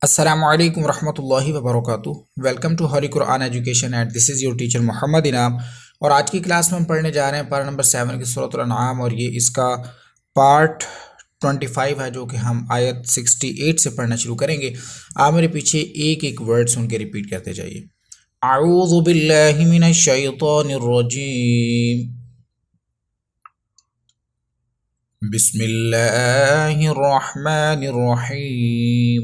Assalamu alaikum warahmatullahi wabarakatuh। Welcome to Hari Quran education at this is your teacher Mohammad Inam. और आज की क्लास में हम पढ़ने जा रहे हैं पारा नंबर 7 की सूरह अल-अनआम, और ये इसका पार्ट 25 है जो कि हम आयत 68 से पढ़ना शुरू करेंगे। आप मेरे पीछे एक एक वर्ड सुन के रिपीट करते जाइए। अऊज़ु बिल्लाहि मिनश शैतानिर रजीम, बिस्मिल्लाहिर रहमानिर रहीम।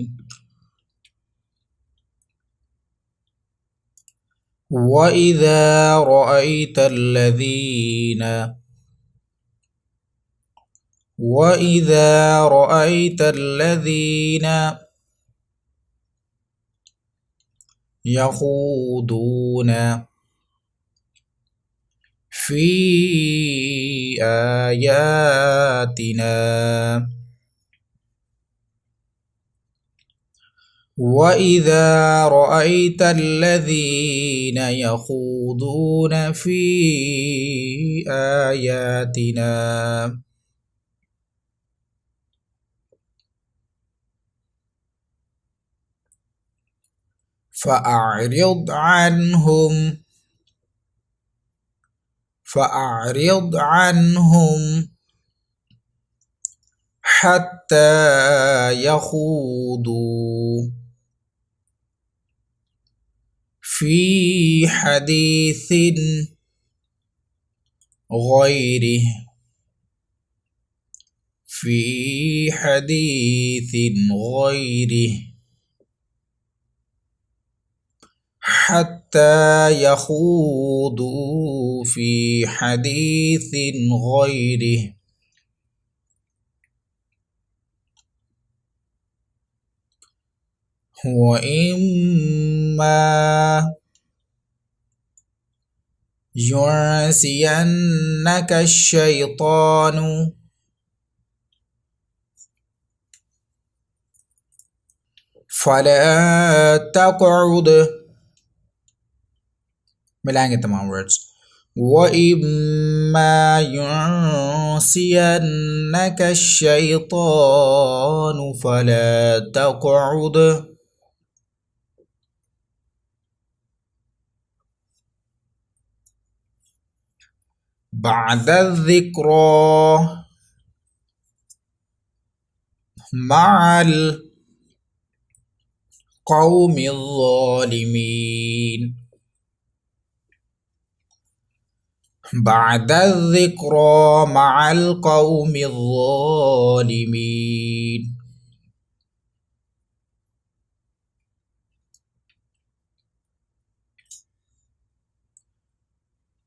وإذا رأيت الذين وإذا رأيت الذين يخوضون في آياتنا وإذا رأيت الذين يخوضون في آياتنا فأعرض عنهم حتى يخوضوا في حديث غيره حتى يخوضوا في حديث غيره وإما ينسينك الشيطان فلا تقعد، मिलाएंगे तमाम वर्ड्स। وإما ينسينك الشيطان فلا تقعد بعد الذكرى مع القوم الظالمين. بعد الذكرى مع القوم الظالمين.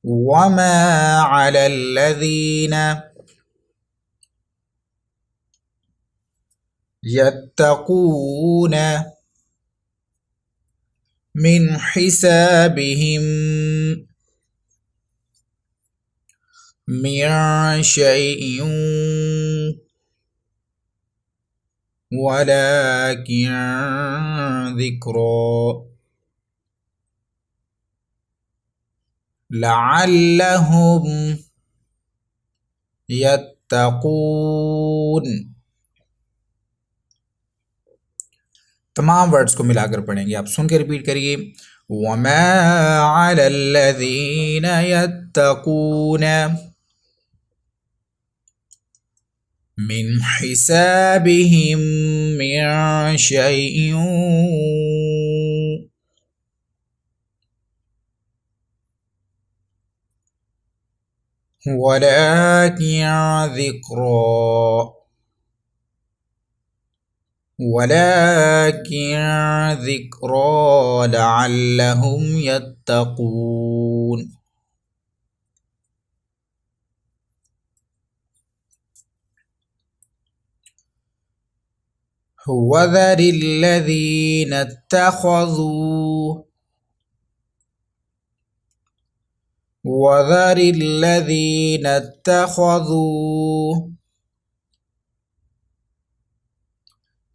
وما على الذين يتقون من حسابهم من شيء ولكن ذكرى لعلهم يتقون। तमाम वर्ड्स को मिलाकर पढ़ेंगे, आप सुन के रिपीट करिए। वमा अलल्लज़ीन यत्तक़ून मिन हिसाबिहिम मिन शैइन वलाकिन ذكرى لعلهم يتقون। وذر الذين اتخذوا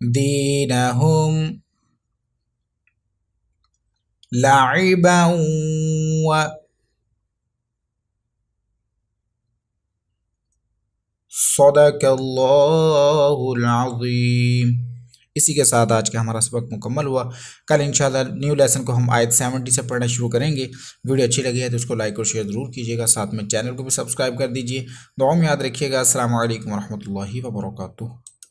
دينهم لعبا صدق الله العظيم। इसी के साथ आज का हमारा सबक मुकम्मल हुआ। कल इंशाल्लाह न्यू लेसन को हम आयत 70 से पढ़ना शुरू करेंगे। वीडियो अच्छी लगी है तो उसको लाइक और शेयर ज़रूर कीजिएगा, साथ में चैनल को भी सब्सक्राइब कर दीजिए। दुआ में याद रखिएगा। अस्सलामु अलैकुम वरहमतुल्लाहि वबरकातुहू।